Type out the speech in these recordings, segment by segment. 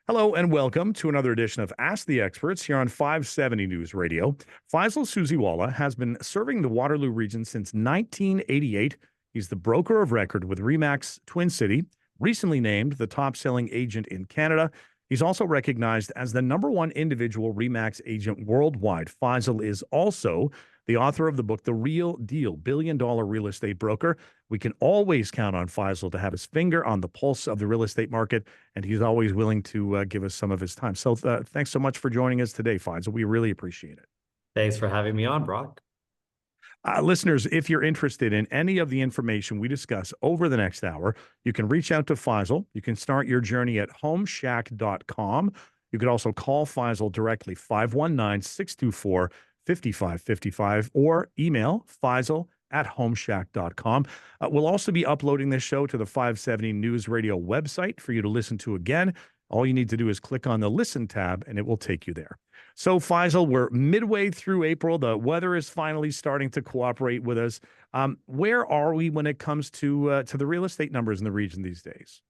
Hello and welcome to another edition of Ask the Experts here on 570 News Radio. Faisal Susiwala has been serving the Waterloo region since 1988. He's the broker of record with Remax Twin City, recently named the top-selling agent in Canada. He's also recognized as the #1 individual Remax agent worldwide. Faisal is also the author of the book, The Real Deal, Billion-Dollar Real Estate Broker. We can always count on Faisal to have his finger on the pulse of the real estate market, and he's always willing to give us some of his time. So thanks so much for joining us today, Faisal. We really appreciate it. Thanks for having me on, Brock. Listeners, if you're interested in any of the information we discuss over the next hour, you can reach out to Faisal. You can start your journey at homeshack.com. You could also call Faisal directly, 519-624-5555, or email Faisal@homeshack.com. We'll also be uploading this show to the 570 News Radio website for you to listen to again. All you need to do is click on the Listen tab, and it will take you there. So, Faisal, we're midway through April. The weather is finally starting to cooperate with us. Where are we when it comes to the real estate numbers in the region these days?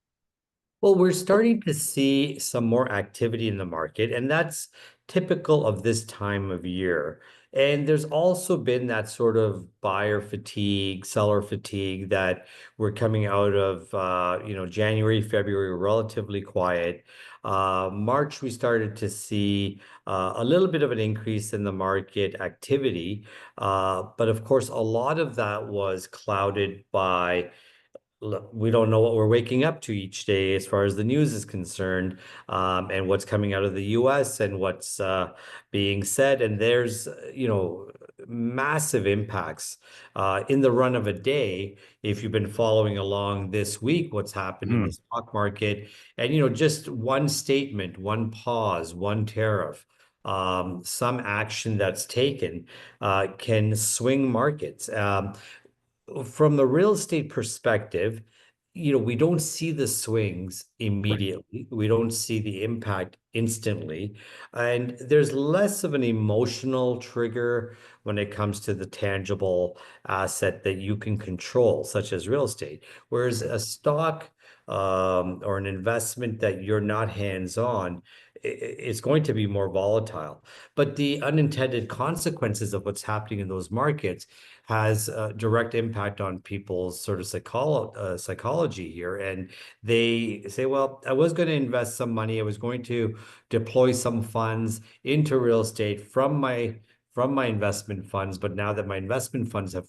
Well, we're starting to see some more activity in the market, and that's typical of this time of year. And there's also been that sort of buyer fatigue, seller fatigue that we're coming out of. January, February were relatively quiet. March, we started to see a little bit of an increase in the market activity. But of course, a lot of that was clouded by look, we don't know what we're waking up to each day as far as the news is concerned, and what's coming out of the US and what's being said. And there's, massive impacts in the run of a day. If you've been following along this week, what's happened in the stock market, and, just one statement, one pause, one tariff, some action that's taken can swing markets. From the real estate perspective, we don't see the swings immediately. We don't see the impact instantly. And there's less of an emotional trigger when it comes to the tangible asset that you can control, such as real estate. Whereas a stock or an investment that you're not hands-on, it's going to be more volatile. But the unintended consequences of what's happening in those markets has a direct impact on people's sort of psychology here. And they say, well, I was going to invest some money. I was going to deploy some funds into real estate from my investment funds. But now that my investment funds have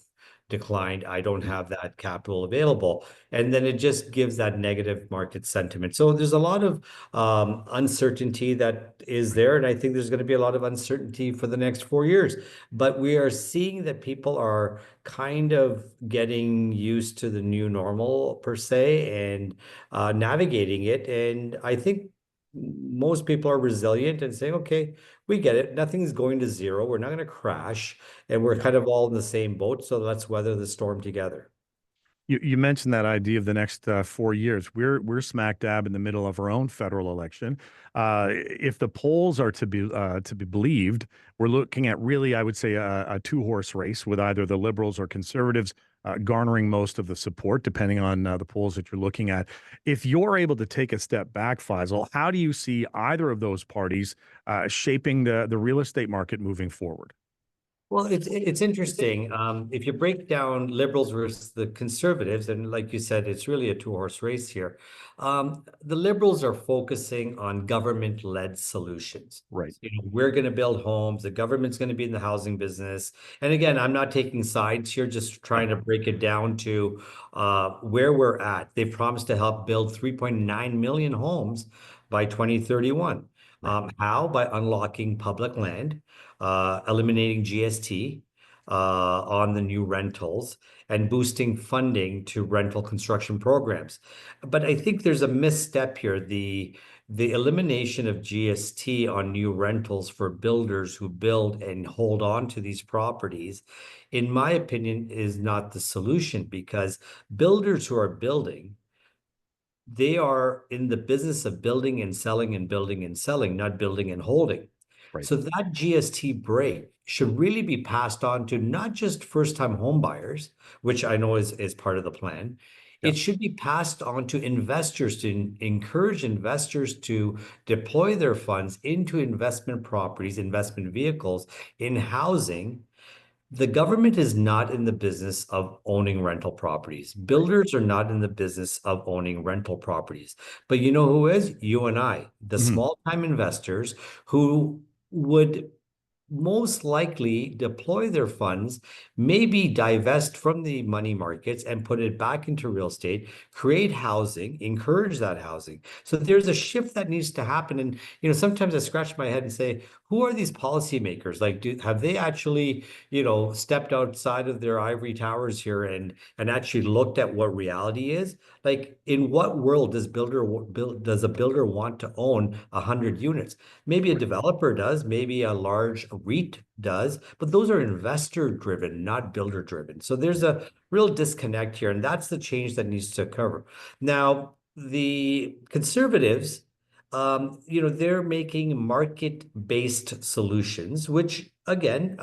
declined, I don't have that capital available. And then it just gives that negative market sentiment. So there's a lot of uncertainty that is there. And I think there's going to be a lot of uncertainty for the next 4 years. But we are seeing that people are kind of getting used to the new normal, per se, and navigating it. And I think most people are resilient and saying, okay, we get it. Nothing's going to zero. We're not going to crash. And we're kind of all in the same boat. So let's weather the storm together. You mentioned that idea of the next 4 years. We're smack dab in the middle of our own federal election. If the polls are to be believed, we're looking at really, I would say, a two-horse race with either the Liberals or Conservatives garnering most of the support, depending on the polls that you're looking at. If you're able to take a step back, Faisal, how do you see either of those parties shaping the real estate market moving forward? Well, it's interesting. If you break down Liberals versus the Conservatives, and like you said, it's really a two-horse race here. The Liberals are focusing on government-led solutions. Right. We're going to build homes. The government's going to be in the housing business. And again, I'm not taking sides here, just trying to break it down to where we're at. They've promised to help build 3.9 million homes by 2031. How? By unlocking public land, eliminating GST on the new rentals, and boosting funding to rental construction programs. But I think there's a misstep here. The elimination of GST on new rentals for builders who build and hold on to these properties, in my opinion, is not the solution, because builders who are building, they are in the business of building and selling and building and selling, not building and holding. Right. So that GST break should really be passed on to not just first-time home buyers, which I know is part of the plan. Yeah. It should be passed on to investors to encourage investors to deploy their funds into investment properties, investment vehicles in housing. The government is not in the business of owning rental properties. Right. Builders are not in the business of owning rental properties. But you know who is? You and I, the Mhm. small time investors who would most likely deploy their funds, maybe divest from the money markets and put it back into real estate, create housing, encourage that housing. So there's a shift that needs to happen. And sometimes I scratch my head and say, who are these policymakers? Like, have they actually, stepped outside of their ivory towers here and actually looked at what reality is? Like, in what world does a builder want to own 100 units? Maybe a Right. developer does, maybe a large REIT does, but those are investor driven, not builder driven. So there's a real disconnect here, and that's the change that needs to occur. Now, the conservatives, they're making market-based solutions, which again,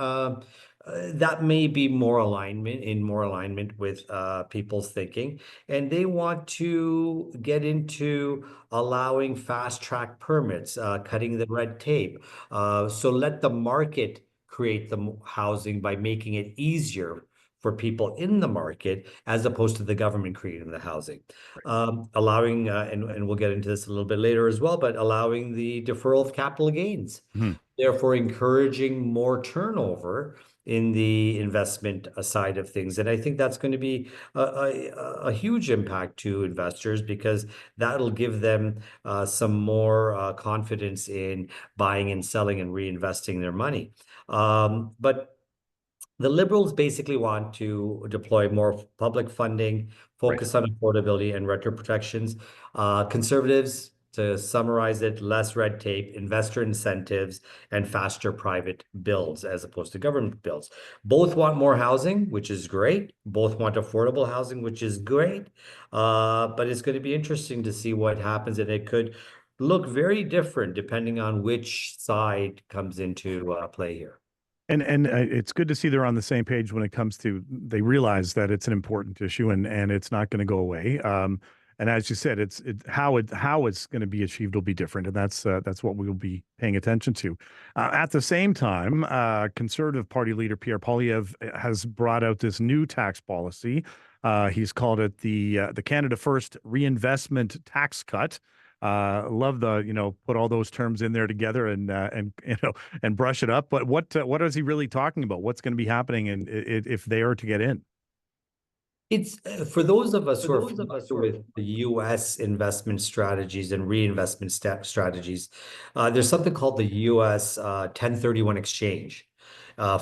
that may be more alignment with people's thinking, and they want to get into allowing fast track permits, cutting the red tape. So let the market create the housing by making it easier for people in the market as opposed to the government creating the housing. Allowing, and we'll get into this a little bit later as well, but allowing the deferral of capital gains, Mhm. therefore encouraging more turnover in the investment side of things. And I think that's going to be a huge impact to investors because that'll give them some more confidence in buying and selling and reinvesting their money. But the Liberals basically want to deploy more public funding, Right. focus on affordability and renter protections. Conservatives, to summarize it, less red tape, investor incentives, and faster private builds as opposed to government builds. Both want more housing, which is great. Both want affordable housing, which is great. But it's going to be interesting to see what happens, and it could look very different depending on which side comes into play here. And it's good to see they're on the same page when it comes to they realize that it's an important issue and it's not going to go away. And as you said, how it's going to be achieved will be different, and that's what we will be paying attention to. At the same time, Conservative Party leader Pierre Poilievre has brought out this new tax policy. He's called it the Canada First reinvestment tax cut. Love the put all those terms in there together and and brush it up. But what is he really talking about? What's going to be happening and if they are to get in? It's for those of us who are familiar with the U.S. investment strategies and reinvestment strategies. There's something called the U.S. 1031 exchange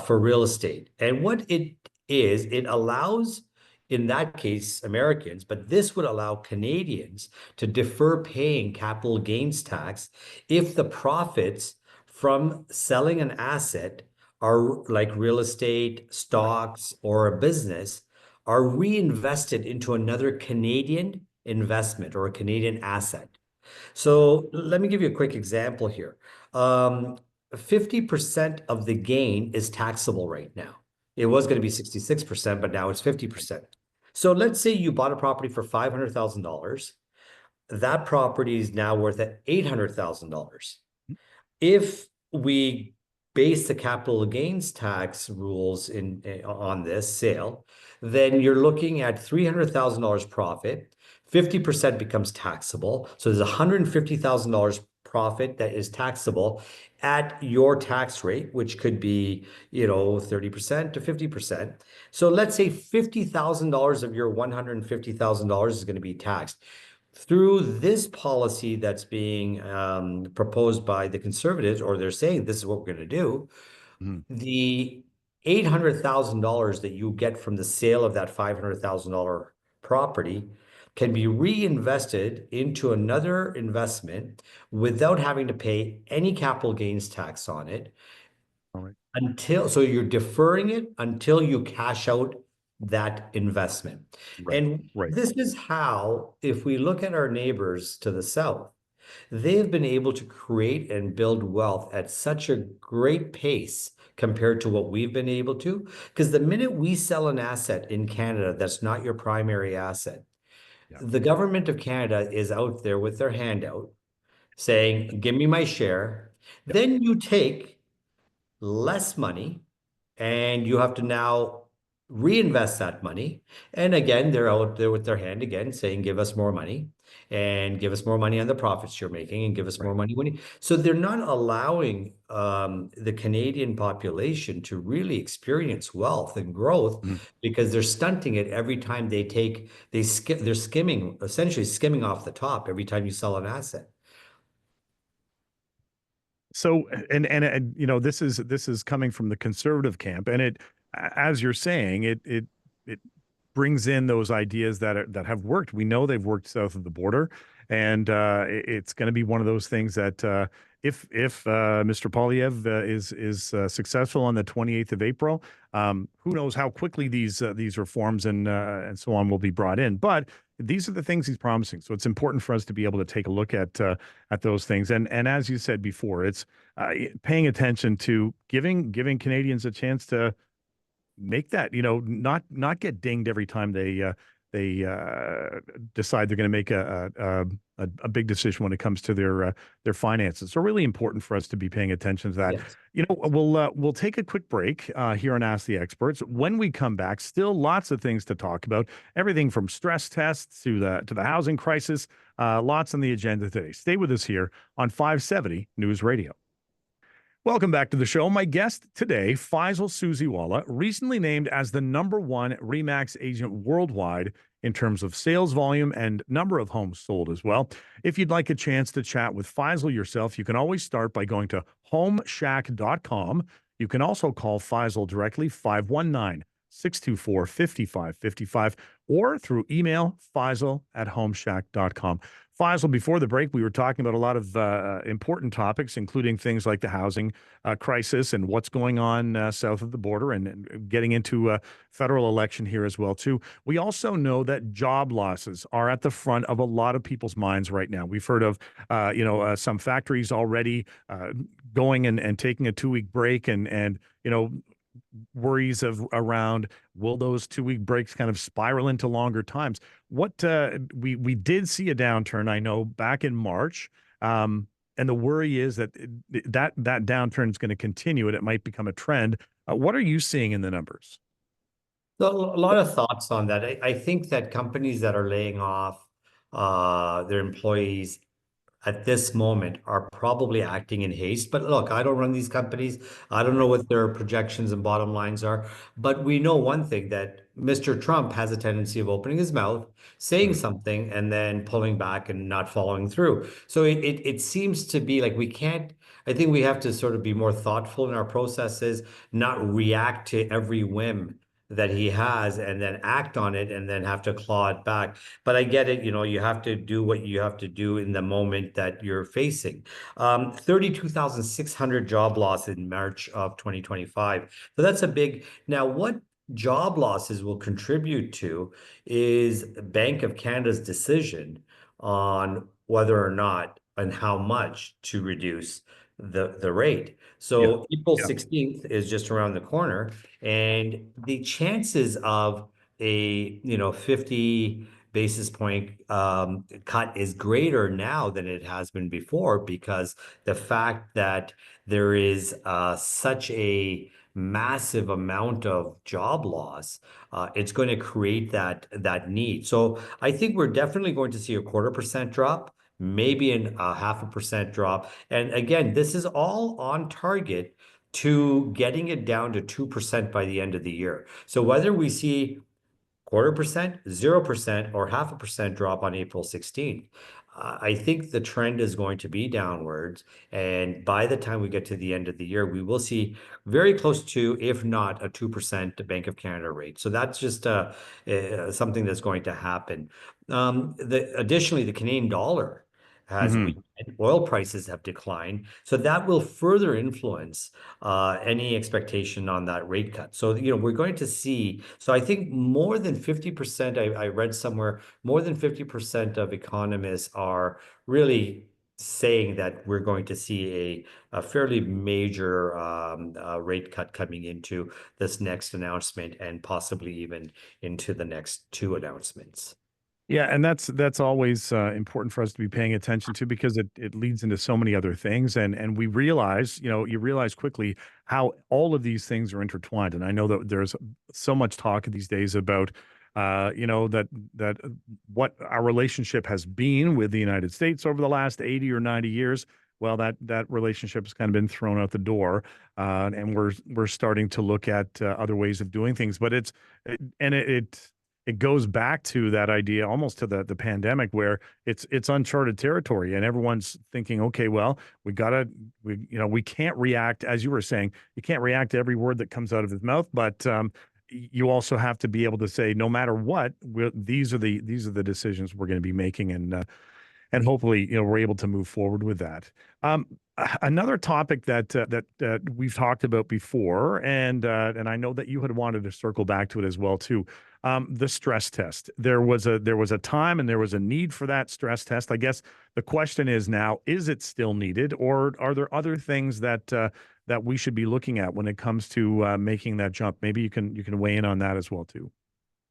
for real estate, and what it is, it allows, in that case, Americans, but this would allow Canadians to defer paying capital gains tax if the profits from selling an asset are like real estate, stocks, or a business are reinvested into another Canadian investment or a Canadian asset. So let me give you a quick example here. 50% of the gain is taxable right now. It was going to be 66%, but now it's 50%. So let's say you bought a property for $500,000. That property is now worth at $800,000. If we base the capital gains tax rules on this sale, then you're looking at $300,000 profit. 50% becomes taxable. So there's $150,000 profit that is taxable at your tax rate, which could be, 30% to 50%. So let's say $50,000 of your $150,000 is going to be taxed. Through this policy that's being proposed by the conservatives, or they're saying this is what we're going to do, Mhm. the $800,000 that you get from the sale of that $500,000 property can be reinvested into another investment without having to pay any capital gains tax on it All right. so you're deferring it until you cash out that investment. Right. And Right. this is how, if we look at our neighbors to the south, they have been able to create and build wealth at such a great pace compared to what we've been able to. Because the minute we sell an asset in Canada that's not your primary asset, Yeah. The government of Canada is out there with their hand out saying, give me my share. Yep. Then you take less money and you have to now reinvest that money. And again, they're out there with their hand again saying, give us more money and give us more money on the profits you're making and give us more Right. money when you... So they're not allowing the Canadian population to really experience wealth and growth Mhm. because they're stunting it every time they're skimming, essentially skimming off the top every time you sell an asset. So, and this is coming from the conservative camp, and as you're saying, it brings in those ideas that have worked. We know they've worked south of the border, and it's going to be one of those things that if Mr. Polyev is successful on the 28th of April, who knows how quickly these reforms and so on will be brought in. But these are the things he's promising. So it's important for us to be able to take a look at those things. And as you said before, it's paying attention to giving Canadians a chance to make that, not get dinged every time they decide they're going to make a big decision when it comes to their finances. So really important for us to be paying attention to that. Yes. We'll take a quick break here on Ask the Experts. When we come back, still lots of things to talk about. Everything from stress tests to the housing crisis. Lots on the agenda today. Stay with us here on 570 News Radio. Welcome back to the show. My guest today, Faisal Susiwala, recently named as the #1 REMAX agent worldwide in terms of sales volume and number of homes sold as well. If you'd like a chance to chat with Faisal yourself, you can always start by going to homeshack.com. You can also call Faisal directly, 519-624-5555, or through email, faisal@homeshack.com. Faisal, before the break, we were talking about a lot of important topics, including things like the housing crisis and what's going on south of the border, and getting into a federal election here as well too. We also know that job losses are at the front of a lot of people's minds right now. We've heard of some factories already going and taking a 2-week break, and worries of around, will those 2-week breaks kind of spiral into longer times? What we did see a downturn, I know, back in March, and the worry is that that downturn is going to continue and it might become a trend. What are you seeing in the numbers? So a lot of thoughts on that. I think that companies that are laying off their employees at this moment are probably acting in haste. But look, I don't run these companies. I don't know Right. what their projections and bottom lines are. But we know one thing, that Mr. Trump has a tendency of opening his mouth, saying Mhm. something, and then pulling back and not following through. So it seems to be like we can't, I think we have to sort of be more thoughtful in our processes, not react to every whim that he has and then act on it and then have to claw it back. But I get it, you have to do what you have to do in the moment that you're facing. 32,600 job loss in March of 2025. So that's a big. Now, what job losses will contribute to is Bank of Canada's decision on whether or not and how much to reduce the rate. Yeah. So April Yeah. 16th is just around the corner, and the chances of a 50 basis point cut is greater now than it has been before, because the fact that there is such a massive amount of job loss, it's going to create that need. So I think we're definitely going to see a 1/4% drop, maybe a 0.5% drop. And again, this is all on target to getting it down to 2% by the end of the year. So whether we see 1/4%, 0%, or 0.5% drop on April 16th, I think the trend is going to be downwards. And by the time we get to the end of the year, we will see very close to, if not a 2% Bank of Canada rate. So that's just something that's going to happen. Additionally, the Canadian dollar has Hmm. weakened. Oil prices have declined. So that will further influence any expectation on that rate cut. So, we're going to see. So I think more than 50%, I read somewhere, more than 50% of economists are really saying that we're going to see a fairly major rate cut coming into this next announcement and possibly even into the next two announcements. Yeah, and that's always important for us to be paying attention to because it leads into so many other things, and we realize, you realize quickly how all of these things are intertwined. And I know that there's so much talk these days about, that what our relationship has been with the United States over the last 80 or 90 years. Well, that relationship has kind of been thrown out the door, and we're starting to look at other ways of doing things. But it goes back to that idea almost to the pandemic where it's uncharted territory and everyone's thinking, okay, well, we can't react, as you were saying, you can't react to every word that comes out of his mouth, but you also have to be able to say, no matter what, these are the decisions we're going to be making, and hopefully, we're able to move forward with that. Another topic that we've talked about before, and I know that you had wanted to circle back to it as well too. The stress test. There was a time and there was a need for that stress test. I guess the question is now: is it still needed, or are there other things that we should be looking at when it comes to making that jump? Maybe you can weigh in on that as well too.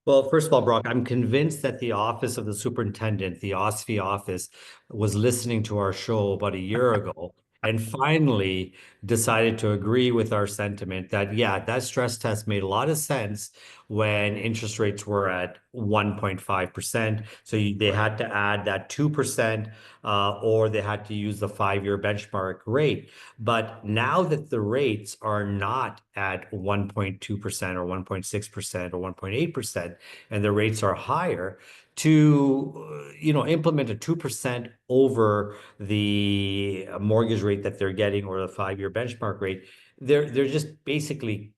Well, first of all, Brock, I'm convinced that the office of the superintendent, the OSFI office, was listening to our show about a year ago and finally decided to agree with our sentiment that, yeah, that stress test made a lot of sense when interest rates were at 1.5%. So they had to add that 2%, or they had to use the 5-year benchmark rate. But now that the rates are not at 1.2% or 1.6% or 1.8%, and the rates are higher, to implement a 2% over the mortgage rate that they're getting or the 5-year benchmark rate, they're just basically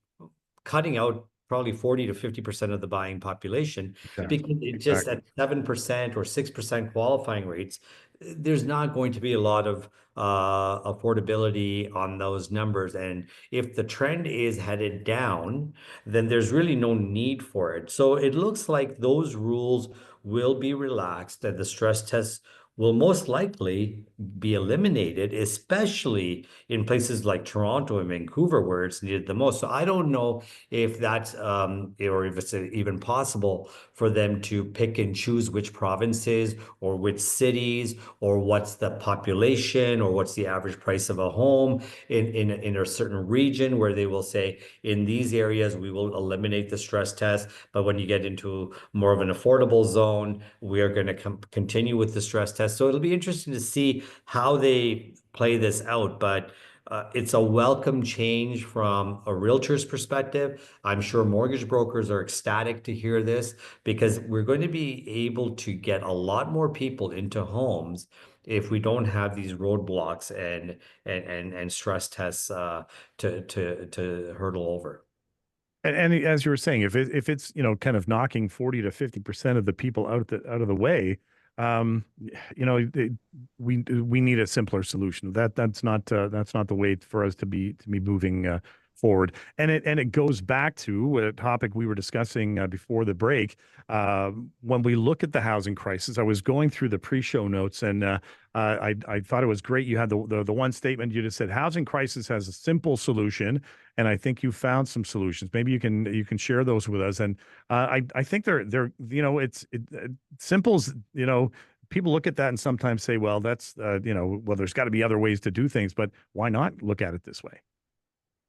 cutting out probably 40 to 50% of the buying population, Exactly. because it just Exactly. at 7% or 6% qualifying rates, there's not going to be a lot of affordability on those numbers. And if the trend is headed down, then there's really no need for it. So it looks like those rules will be relaxed and the stress tests will most likely be eliminated, especially in places like Toronto and Vancouver where it's needed the most. So I don't know if that's or if it's even possible for them to pick and choose which provinces or which cities or what's the population or what's the average price of a home in a certain region where they will say in these areas we will eliminate the stress test, but when you get into more of an affordable zone, we are going to continue with the stress test. So it'll be interesting to see how they play this out, but it's a welcome change from a realtor's perspective. I'm sure mortgage brokers are ecstatic to hear this because we're going to be able to get a lot more people into homes if we don't have these roadblocks and stress tests to hurdle over. And as you were saying, if it's kind of knocking 40 to 50% of the people out of the way, we need a simpler solution. That's not the way for us to be moving forward. And it goes back to a topic we were discussing before the break. When we look at the housing crisis, I was going through the pre-show notes, and I thought it was great. You had the one statement you just said: housing crisis has a simple solution, and I think you found some solutions. Maybe you can share those with us. And I think they're simple's, people look at that and sometimes say, well, that's well, there's got to be other ways to do things, but why not look at it this way?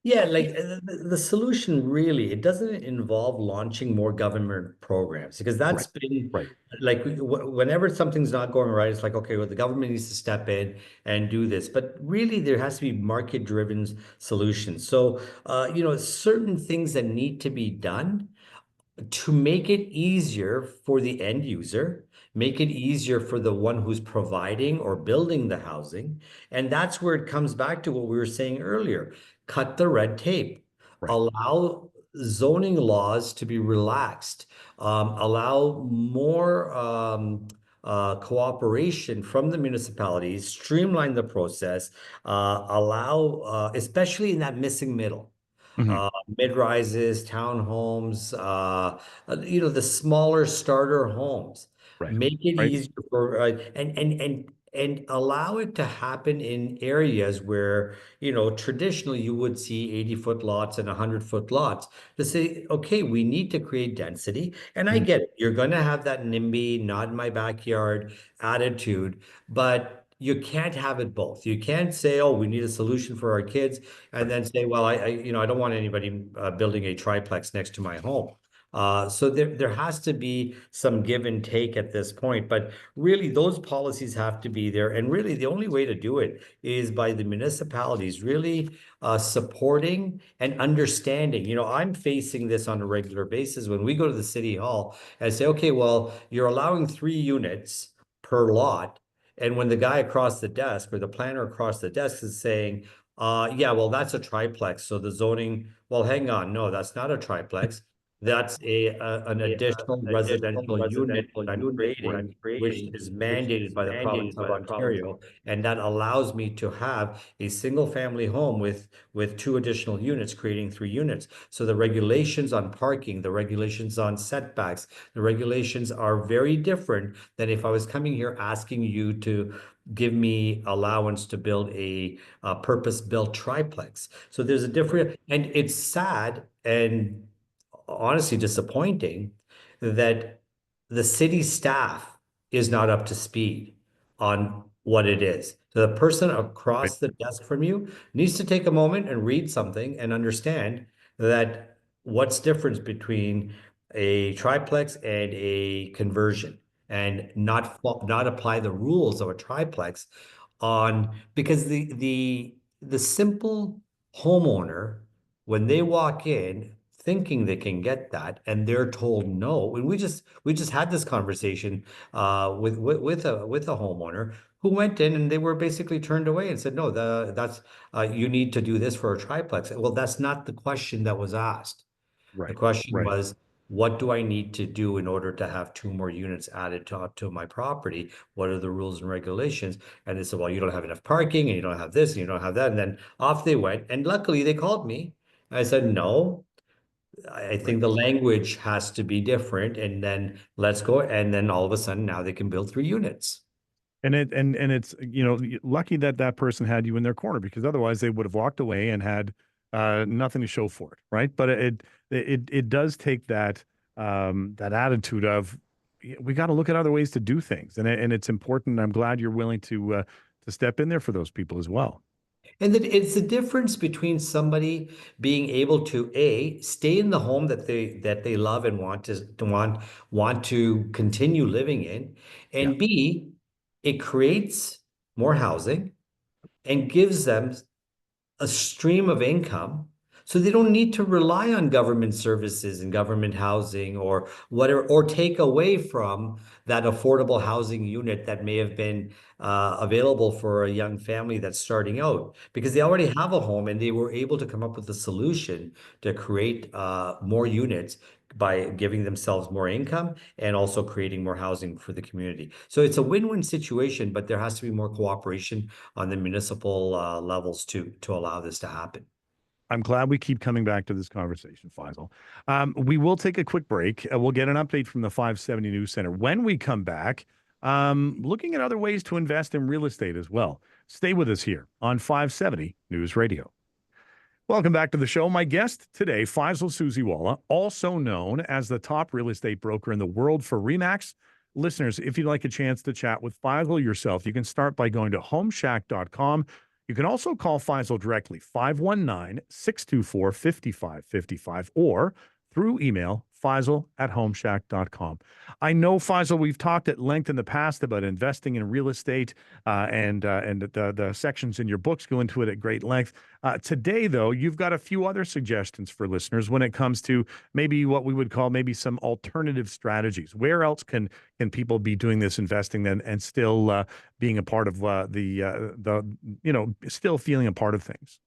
Yeah, like the solution really, it doesn't involve launching more government programs because that's Right. been Right. like whenever something's not going right, it's like, okay, well, the government needs to step in and do this. But really, there has to be market-driven solutions. So, certain things that need to be done to make it easier for the end user, make it easier for the one who's providing or building the housing. And that's where it comes back to what we were saying earlier. Cut the red tape, Right. allow zoning laws to be relaxed, allow more cooperation from the municipalities, streamline the process, allow, especially in that missing middle, Hmm. uh, mid-rises, townhomes, the smaller starter homes. Right. Make it Right. easier for and and allow it to happen in areas where, traditionally you would see 80-foot lots and 100-foot lots, to say, okay, we need to create density. And I Mm. get it. You're going to have that NIMBY, not in my backyard attitude, but you can't have it both. You can't say, oh, we need a solution for our kids, and then say, well, I don't want anybody building a triplex next to my home. So there has to be some give and take at this point, but really those policies have to be there. And really the only way to do it is by the municipalities really supporting and understanding. I'm facing this on a regular basis when we go to the city hall and say, okay, well, you're allowing 3 units per lot. And when the guy across the desk or the planner across the desk is saying, yeah, well, that's a triplex. So the zoning, well, hang on, no, that's not a triplex. That's an additional residential unit that I'm creating, which is mandated by the province of Ontario, and that allows me to have a single family home with 2 additional units, creating 3 units. So the regulations on parking, the regulations on setbacks, the regulations are very different than if I was coming here asking you to give me allowance to build a purpose-built triplex. So there's a different, and it's sad and honestly disappointing that the city staff is not up to speed on what it is. So the person Right. across the desk from you needs to take a moment and read something and understand that what's difference between a triplex and a conversion, and not apply the rules of a triplex on, because the simple homeowner, when they walk in thinking they can get that and they're told no. And we just had this conversation with a homeowner who went in and they were basically turned away and said, no, that's you need to do this for a triplex. Well, that's not the question that was asked. The Right. question Right. was, what do I need to do in order to have 2 more units added to my property? What are the rules and regulations? And they said, well, you don't have enough parking and you don't have this and you don't have that. And then off they went. And luckily they called me. I said, no, I Right. think the language has to be different. And then let's go. And then all of a sudden now they can build 3 units. And it's lucky that that person had you in their corner, because otherwise they would have walked away and had nothing to show for it, right? But it does take that that attitude of, we got to look at other ways to do things, and it's important. I'm glad you're willing to step in there for those people as well. And that it's the difference between somebody being able to A, stay in the home that they love and want to continue living in, Yeah. and B, it creates more housing and gives them a stream of income, so they don't need to rely on government services and government housing or whatever, or take away from that affordable housing unit that may have been available for a young family that's starting out, because they already have a home and they were able to come up with a solution to create more units by giving themselves more income and also creating more housing for the community. So it's a win-win situation, but there has to be more cooperation on the municipal levels to allow this to happen. I'm glad we keep coming back to this conversation, Faisal. We will take a quick break. We'll get an update from the 570 News Center. When we come back, looking at other ways to invest in real estate as well. Stay with us here on 570 News Radio. Welcome back to the show. My guest today, Faisal Susiwala, also known as the top real estate broker in the world for REMAX. Listeners, if you'd like a chance to chat with Faisal yourself, you can start by going to homeshack.com. You can also call Faisal directly, 519-624-5555, or through email, Faisal@homeshack.com. I know, Faisal, we've talked at length in the past about investing in real estate, and the sections in your books go into it at great length. Today, though, you've got a few other suggestions for listeners when it comes to maybe what we would call maybe some alternative strategies. Where else can people be doing this investing then and still being a part of still feeling a part of things?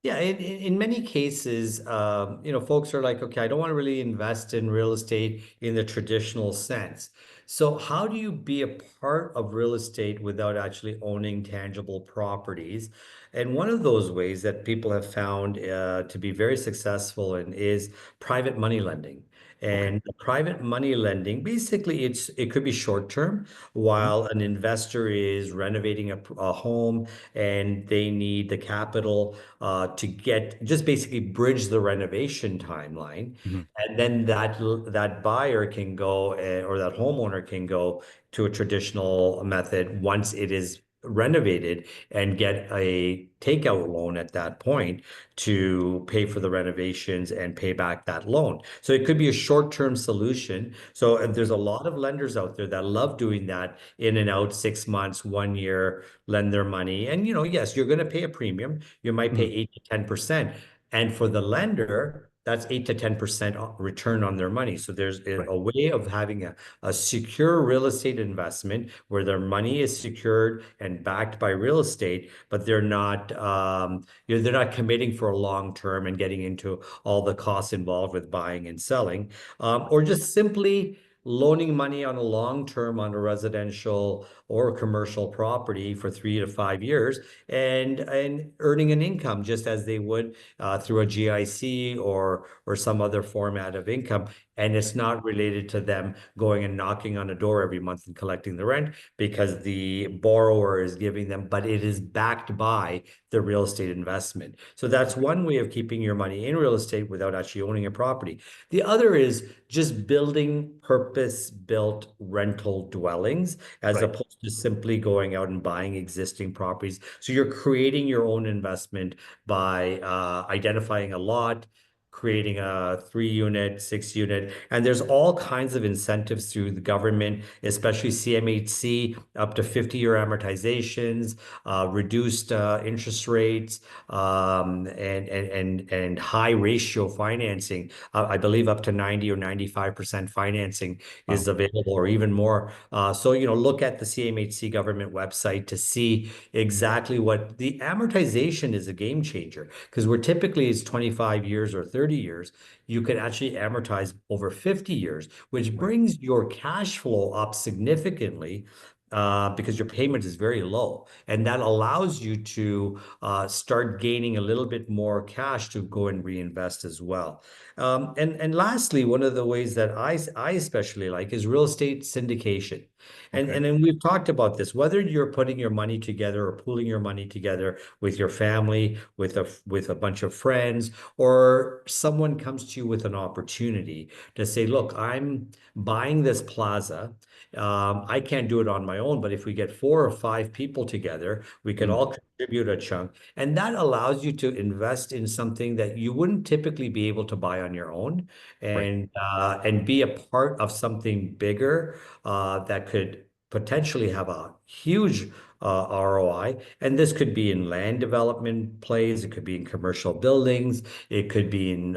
Yeah, in many cases, folks are like, okay, I don't want to really invest in real estate in the traditional sense. So how do you be a part of real estate without actually owning tangible properties? And one of those ways that people have found to be very successful in is private money lending. Okay. And the private money lending, basically, it could be short term, Mhm. while an investor is renovating a home and they need the capital to get just basically bridge the renovation timeline. Mhm. And then that buyer can go or that homeowner can go to a traditional method once it is renovated and get a takeout loan at that point to pay for the renovations and pay back that loan. So it could be a short-term solution. So there's a lot of lenders out there that love doing that in and out, 6 months, 1 year, lend their money. And yes, you're going to pay a premium. You might pay Mhm. 8 to 10%. And for the lender, that's 8 to 10% return on their money. So there's Right. a way of having a secure real estate investment where their money is secured and backed by real estate, but they're not committing for a long term and getting into all the costs involved with buying and selling, or just simply loaning money on a long term on a residential or commercial property for 3 to 5 years and earning an income just as they would through a GIC or some other format of income. And it's not related to them going and knocking on a door every month and collecting the rent because the borrower is giving them, but it is backed by the real estate investment. So that's one way of keeping your money in real estate without actually owning a property. The other is just building purpose-built rental dwellings as Right. opposed to simply going out and buying existing properties. So you're creating your own investment by identifying a lot, creating a 3 unit, 6 unit, and there's all kinds of incentives through the government, especially CMHC, up to 50-year amortizations, reduced interest rates, and high ratio financing. I believe up to 90 or 95% financing Wow. is available, or even more. So look at the CMHC government website to see exactly what the amortization is. A game changer because we're typically is 25 years or 30 years. You can actually amortize over 50 years, which Right. brings your cash flow up significantly because your payment is very low. And that allows you to start gaining a little bit more cash to go and reinvest as well. And lastly, one of the ways that I especially like is real estate syndication. And Okay. then we've talked about this, whether you're putting your money together or pooling your money together with your family, with a bunch of friends, or someone comes to you with an opportunity to say, look, I'm buying this plaza. I can't do it on my own, but if we get 4 or 5 people together, we can Mm. all contribute a chunk. And that allows you to invest in something that you wouldn't typically be able to buy on your own Right. and be a part of something bigger that could potentially have a huge ROI. And this could be in land development plays, it could be in commercial buildings, it could be in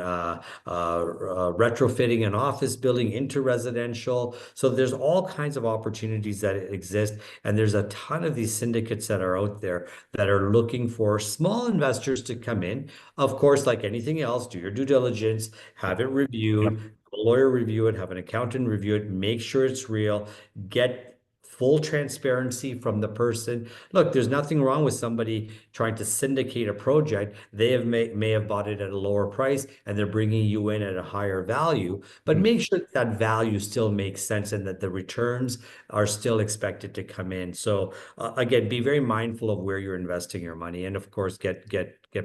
retrofitting an office building into residential. So there's all kinds of opportunities that exist. And there's a ton of these syndicates that are out there that are looking for small investors to come in. Of course, like anything else, do your due diligence, Yep. have it Yep. reviewed, a lawyer review it, have an accountant review it, make sure it's real, get full transparency from the person. Look, there's nothing wrong with somebody trying to syndicate a project. They may have bought it at a lower price and they're bringing you in at a higher value, but Mhm. make sure that value still makes sense and that the returns are still expected to come in. So again, be very mindful of where you're investing your money, and of course, get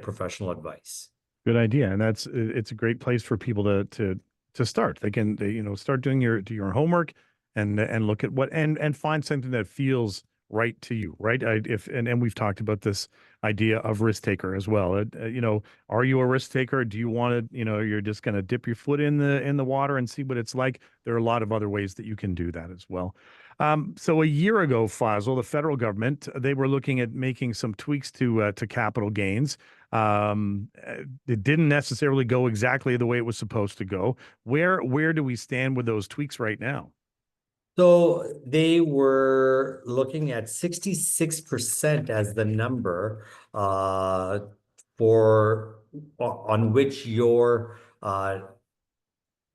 professional advice. Good idea, and it's a great place for people to start. Start doing your homework and look at what and find something that feels right to you, right? If and we've talked about this idea of risk taker as well. Are you a risk taker? Do you want to, you're just going to dip your foot in the water and see what it's like? There are a lot of other ways that you can do that as well. So a year ago, Faisal, the federal government, they were looking at making some tweaks to capital gains. It didn't necessarily go exactly the way it was supposed to go. Where do we stand with those tweaks right now? So they were looking at 66% as the number uh, for on which your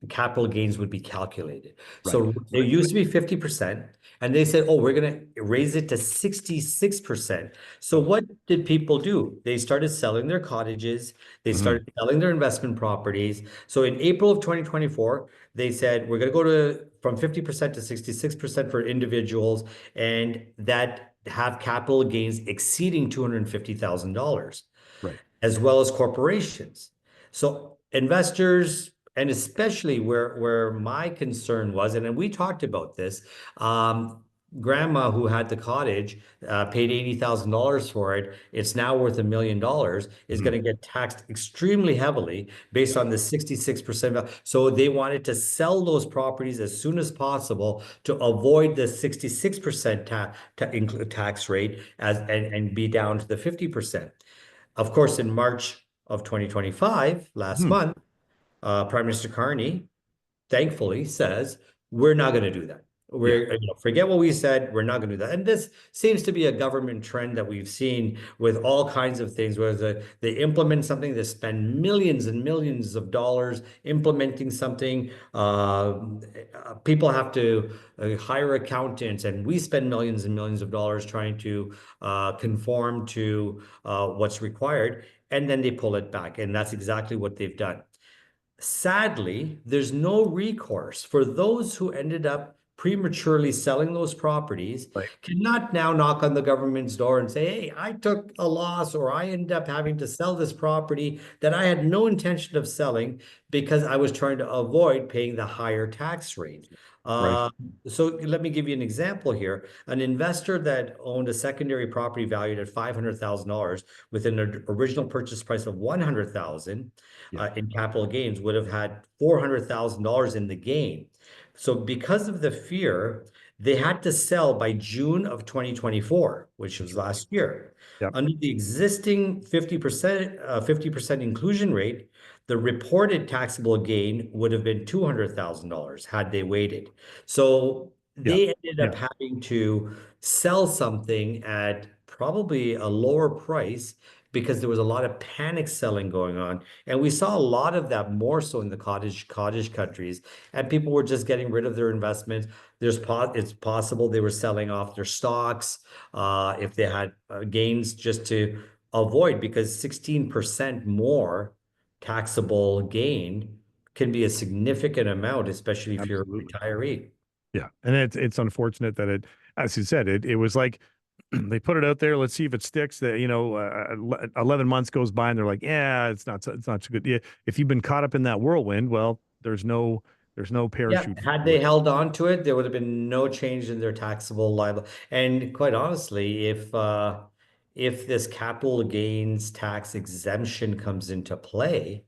capital gains would be calculated. Right. So it used to be 50%, and they said, oh, we're going to raise it to 66%. So Oh. what did people do? They started selling their cottages, they Mhm. started selling their investment properties. So in April of 2024, they said, we're going to go to from 50% to 66% for individuals, and that have capital gains exceeding $250,000, Right. as well as corporations. So investors, and especially where my concern was, and then we talked about this, grandma who had the cottage paid $80,000 for it. It's now worth $1 million, is Mhm. going to get taxed extremely heavily based Yeah. on the 66%. So they wanted to sell those properties as soon as possible to avoid the 66% tax rate and be down to the 50%. Of course, in March of 2025, last Mhm. month, Prime Minister Carney thankfully says, we're not going to do that. Yeah. Forget what we said. We're not going to do that. And this seems to be a government trend that we've seen with all kinds of things, where they implement something, they spend millions and millions of dollars implementing something. People have to hire accountants, and we spend millions and millions of dollars trying to conform to what's required. And then they pull it back. And that's exactly what they've done. Sadly, there's no recourse for those who ended up prematurely selling those properties, Right. cannot now knock on the government's door and say, hey, I took a loss, or I ended up having to sell this property that I had no intention of selling because I was trying to avoid paying the higher tax rate. Right. Uh, so let me give you an example here. An investor that owned a secondary property valued at $500,000 with an original purchase price of $100,000 Yeah. in capital gains would have had $400,000 in the gain. So because of the fear, they had to sell by June of 2024, which was Interesting. last year. Yep. Under the existing 50% inclusion rate, the reported taxable gain would have been $200,000 had they waited. So Yeah. they ended Yeah. up having to sell something at probably a lower price because there was a lot of panic selling going on. And we saw a lot of that more so in the cottage countries. And people were just getting rid of their investments. It's possible they were selling off their stocks if they had gains, just to avoid, because 16% more taxable gain can be a significant amount, especially if you're a Absolutely. retiree. Yeah. And it's unfortunate that as you said, it was like they put it out there. Let's see if it sticks. That 11 months goes by and they're like, yeah, it's not so good. Yeah. If you've been caught up in that whirlwind, well, there's no Yeah, parachute had for they it. held on to it, there would have been no change in their taxable liability. And quite honestly, if this capital gains tax exemption comes into play,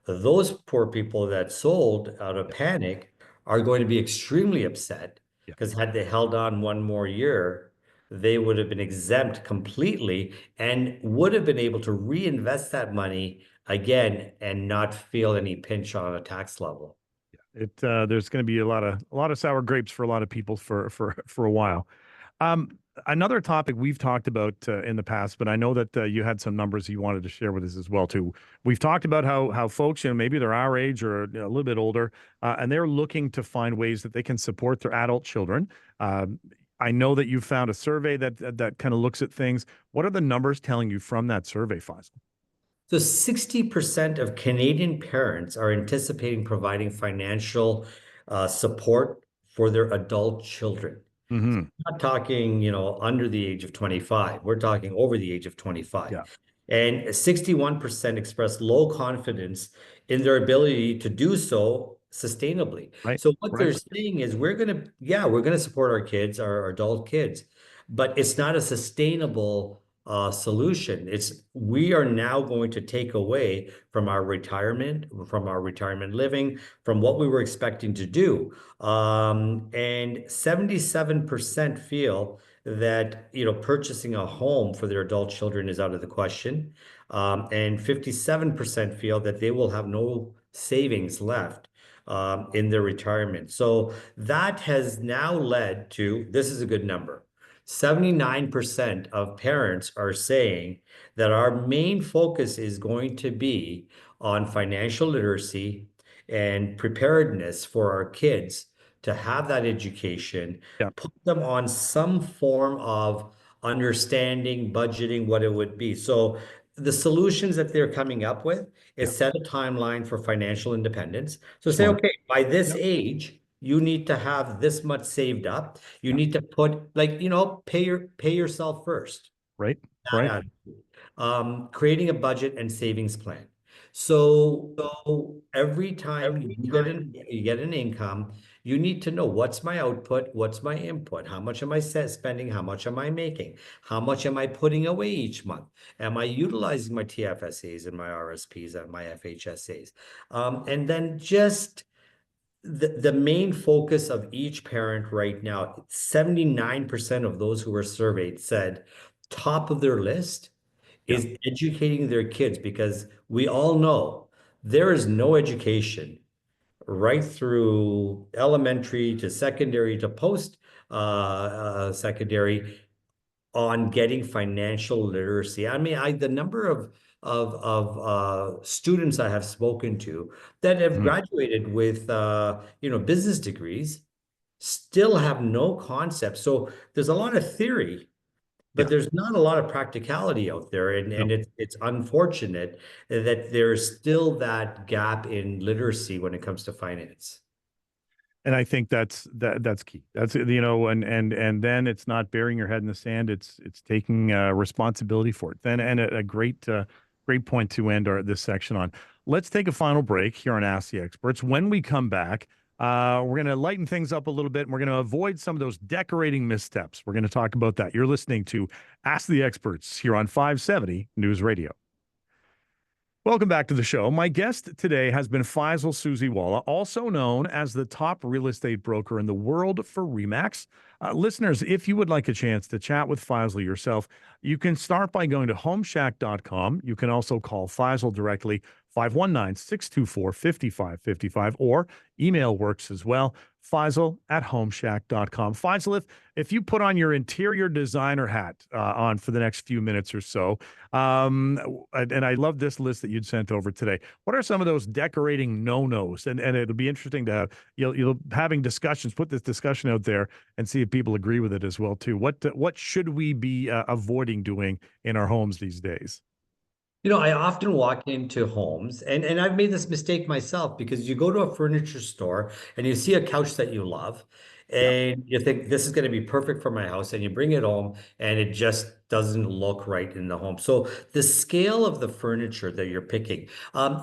those poor people that sold out of Yeah. panic are going to be extremely upset, Yeah. because had they held on one more year, they would have been exempt completely and would have been able to reinvest that money again and not feel any pinch on a tax level. There's going to be a lot of sour grapes for a lot of people for a while. Um, Another topic we've talked about in the past, but I know that you had some numbers you wanted to share with us as well too. We've talked about how folks, maybe they're our age or a little bit older, and they're looking to find ways that they can support their adult children. Um, I know that you found a survey that kind of looks at things. What are the numbers telling you from that survey, Faisal? So 60% of Canadian parents are anticipating providing financial support for their adult children. Hmm. Not talking, under the age of 25. We're talking over the age of 25. Yeah. And 61% express low confidence in their ability to do so sustainably. Right. So what they're Right. saying is, we're gonna support our kids, our adult kids, but it's not a sustainable solution. We are now going to take away from our retirement living, from what we were expecting to do. And 77% feel that purchasing a home for their adult children is out of the question. And 57% feel that they will have no savings left in their retirement. So that has now led to, this is a good number. 79% of parents are saying that our main focus is going to be on financial literacy and preparedness for our kids to have that education, Yeah. put them on some form of understanding, budgeting, what it would be. So the solutions that they're coming up with Yeah. is set a timeline for financial independence. So say, Smart. okay, by this Yep. age, you need to have this much saved up. You Yeah. need to put like, pay yourself first. Right. That Right. attitude. Creating a budget and savings plan. So every time you get an income, you need to know what's my output, what's my input, how much am I spending, how much am I making, how much am I putting away each month, am I utilizing my TFSAs and my RSPs and my FHSAs, and then just the main focus of each parent right now, 79% of those who were surveyed said top of their list Yeah. is educating their kids because we all know there is no education right through elementary to secondary to post secondary on getting financial literacy. I mean, the number of students I have spoken to that have Mhm. graduated with business degrees still have no concept. So there's a lot of theory, but Yeah. there's not a lot of practicality out there, and No. it's unfortunate that there's still that gap in literacy when it comes to finance. And I think that's key. That's and then it's not burying your head in the sand. It's taking responsibility for it. Then and a great point to end this section on. Let's take a final break here on Ask the Experts. When we come back, we're going to lighten things up a little bit, and we're going to avoid some of those decorating missteps. We're going to talk about that. You're listening to Ask the Experts here on 570 News Radio. Welcome back to the show. My guest today has been Faisal Susiwala, also known as the top real estate broker in the world for REMAX. Listeners, if you would like a chance to chat with Faisal yourself, you can start by going to homeshack.com. You can also call Faisal directly, 519-624-5555, or email works as well, Faisal@homeshack.com. Faisal, if you put on your interior designer hat on for the next few minutes or so, and I love this list that you'd sent over today. What are some of those decorating no-nos? And it'll be interesting to have you'll having discussions. Put this discussion out there and see if people agree with it as well too. What should we be avoiding doing in our homes these days? I often walk into homes and I've made this mistake myself because you go to a furniture store and you see a couch that you love Yeah. and you think this is going to be perfect for my house and you bring it home and it just doesn't look right in the home. So the scale of the furniture that you're picking,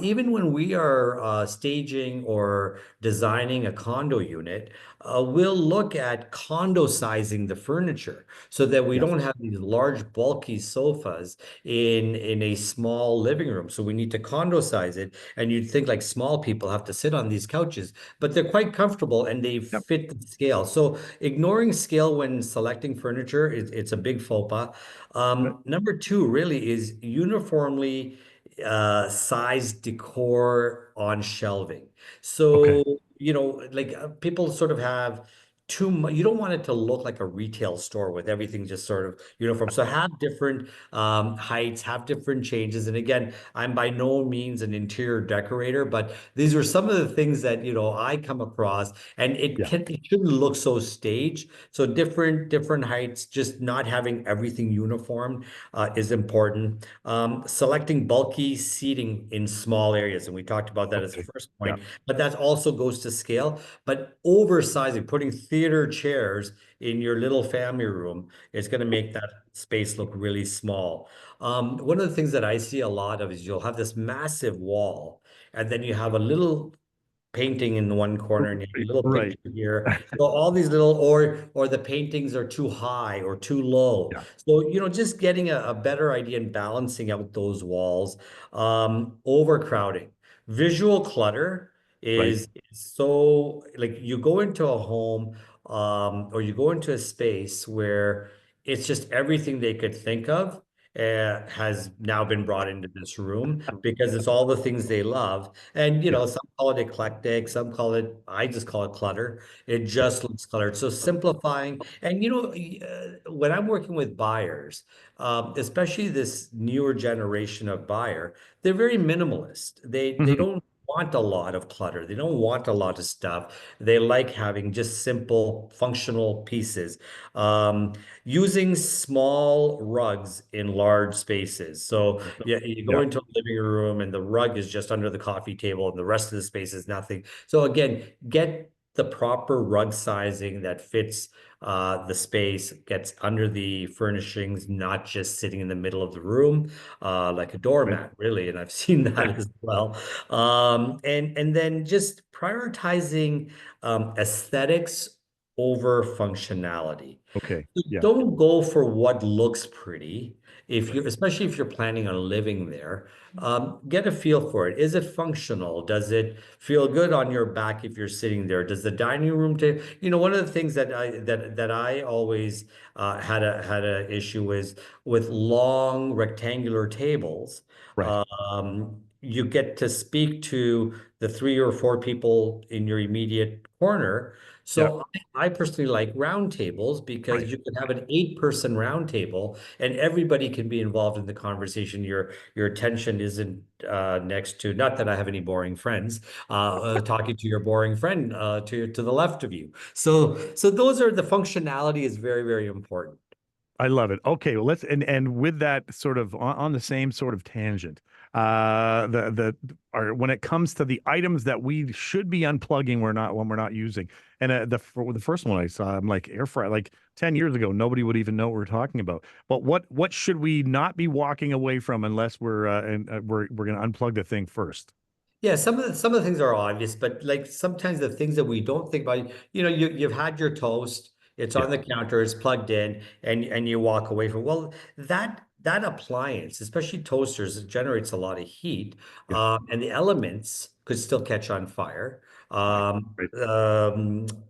even when we are staging or designing a condo unit, we'll look at condo sizing the furniture so that we Yeah. don't have these large bulky sofas in a small living room. So we need to condo size it. And you'd think like small people have to sit on these couches, but they're quite comfortable and they Yep. fit the scale. So ignoring scale when selecting furniture is it's a big faux pas. Right. Number two really is uniformly sized decor on shelving. Okay. So, like people sort of have too much. You don't want it to look like a retail store with everything just sort of uniform. So have different heights, have different changes. And again, I'm by no means an interior decorator, but these are some of the things that, I come across and Yeah. it shouldn't look so staged. So different heights, just not having everything uniform is important. Selecting bulky seating in small areas. And we talked about that as a Okay. first Yeah. point, but that also goes to scale. But oversizing, putting theater chairs in your little family room is going to make that space look really small. One of the things that I see a lot of is you'll have this massive wall, and then you have a little painting in one corner and you have a Right. little Right. picture here. So all these little or the paintings are too high or too low. Yeah. So, just getting a better idea and balancing out those walls. Overcrowding. Visual clutter Right. is so like you go into a home or you go into a space where it's just everything they could think of has now been brought into this room because it's all the things they love. And Yeah. some call it eclectic, some call it, I just call it clutter. It Yeah. just looks cluttered. So simplifying. And when I'm working with buyers, especially this newer generation of buyer, they're very minimalist. They Mhm. don't want a lot of clutter. They don't want a lot of stuff. They like having just simple, functional pieces. Um, Using small rugs in large spaces. So yeah, you go Yeah. into a living room and the rug is just under the coffee table and the rest of the space is nothing. So again, get the proper rug sizing that fits the space, gets under the furnishings, not just sitting in the middle of the room like a Right. doormat, really. And I've seen Yeah. that as well. And then just prioritizing aesthetics over functionality. Okay. Yeah. Don't go for what looks pretty. If Right. you're, especially if you're planning on living there, get a feel for it. Is it functional? Does it feel good on your back if you're sitting there? Does the dining room table, one of the things that I always had a issue is with long rectangular tables. Right. You get to speak to the three or four people in your immediate corner. Yeah. So I personally like round tables because Right. you can have an 8-person round table and everybody can be involved in the conversation. Your attention isn't next to, not that I have any boring friends, talking to your boring friend to the left of you. So those are the functionality is very, very important. I love it. Okay, well, and with that sort of on the same sort of tangent, when it comes to the items that we should be unplugging, when we're not using, and the first one I saw, I'm like air fryer, like 10 years ago, nobody would even know what we're talking about. But what should we not be walking away from unless we're going to unplug the thing first? Yeah, some of the things are obvious, but like sometimes the things that we don't think about, you've had your toast, it's Yeah, on the counter, it's plugged in, and you walk away from, well, that appliance, especially toasters, it generates a lot of heat, yeah, and the elements could still catch on fire. right, right,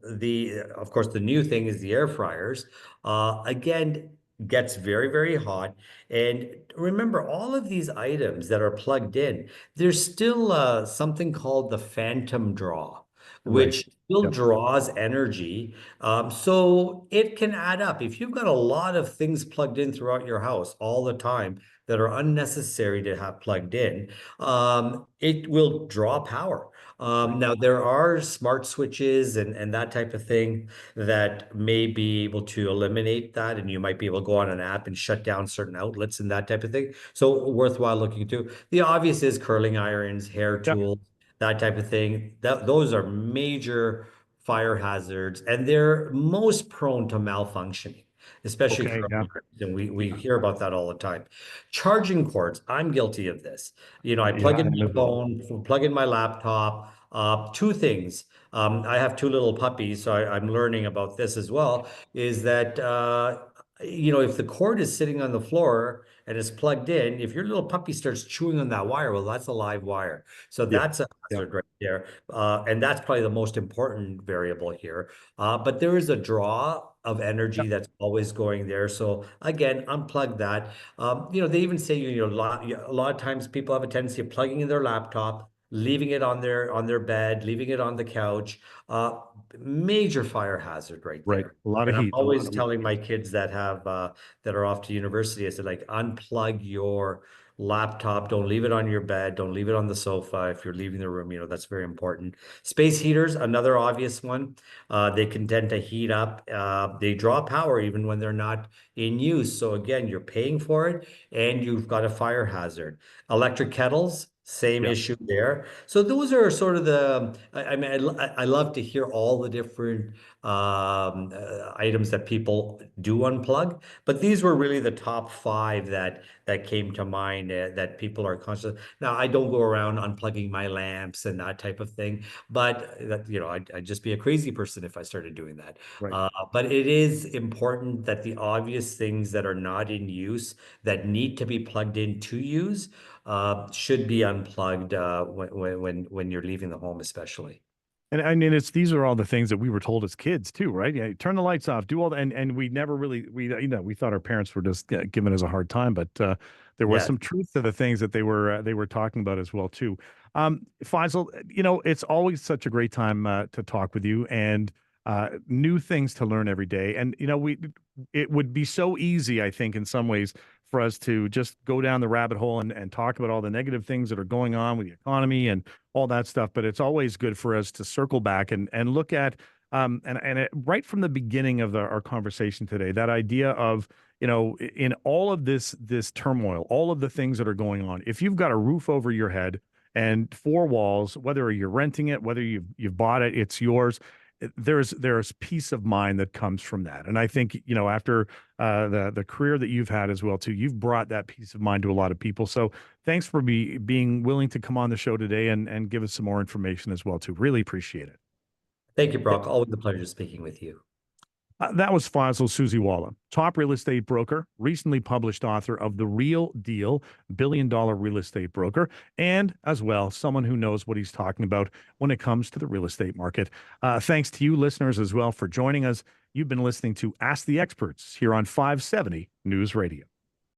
The of course the new thing is the air fryers. Again, gets very, very hot. And remember, all of these items that are plugged in, there's still something called the phantom draw, right. which still Yep. draws energy. So it can add up. If you've got a lot of things plugged in throughout your house all the time that are unnecessary to have plugged in, it will draw power. Right, Now, there are smart switches and that type of thing that may be able to eliminate that, and you might be able to go on an app and shut down certain outlets and that type of thing. So worthwhile looking into. The obvious is curling irons, hair yeah. tools, that type of thing. Those are major fire hazards, and they're most prone to malfunctioning, especially Okay, curling yeah, irons. And we hear about that all the time. Charging cords, I'm guilty of this. I yeah, plug I in am my as well. phone, plug in my laptop. Two things. I have two little puppies, so I'm learning about this as well. Is that if the cord is sitting on the floor and it's plugged in, if your little puppy starts chewing on that wire, well, that's a live wire. So Yeah, that's a yeah, hazard right there. And that's probably the most important variable here. But there is a draw of yeah. energy that's always going there. So again, unplug that. They even say a lot of times people have a tendency of plugging in their laptop, leaving it on their bed, leaving it on the couch. Uh, Major fire hazard right Right. there. A lot of And I'm heat, a lot always of heat. telling my kids that are off to university, I said, like, unplug your laptop. Don't leave it on your bed. Don't leave it on the sofa. If you're leaving the room, that's very important. Space heaters, another obvious one. They can tend to heat up. They draw power even when they're not in use. So again, you're paying for it and you've got a fire hazard. Electric kettles, same Yeah. issue there. So those are sort of I mean, I love to hear all the different items that people do unplug, but these were really the top five that came to mind that people are conscious. Now, I don't go around unplugging my lamps and that type of thing, but I'd just be a crazy person if I started doing that. Right. But it is important that the obvious things that are not in use that need to be plugged in to use should be unplugged when you're leaving the home, especially. And I mean, these are all the things that we were told as kids too, right? Yeah, turn the lights off, do all that, and we never really we thought our parents were just giving us a hard time, but there was Yes. some truth to the things that they were talking about as well too. Faisal, it's always such a great time to talk with you and new things to learn every day, and it would be so easy, I think, in some ways for us to just go down the rabbit hole and talk about all the negative things that are going on with the economy and all that stuff. But it's always good for us to circle back and look at right from the beginning of our conversation today, that idea of, in all of this turmoil, all of the things that are going on, if you've got a roof over your head and four walls, whether you're renting it, whether you've bought it, it's yours. There's peace of mind that comes from that, and I think after the career that you've had as well too, you've brought that peace of mind to a lot of people. So thanks for being willing to come on the show today and give us some more information as well too. Really appreciate it. Thank you, Brock. Always a pleasure speaking with you. That was Faisal Susiwala, top real estate broker, recently published author of The Real Deal, billion-dollar real estate broker, and as well, someone who knows what he's talking about when it comes to the real estate market. Thanks to you listeners as well for joining us. You've been listening to Ask the Experts here on 570 News Radio.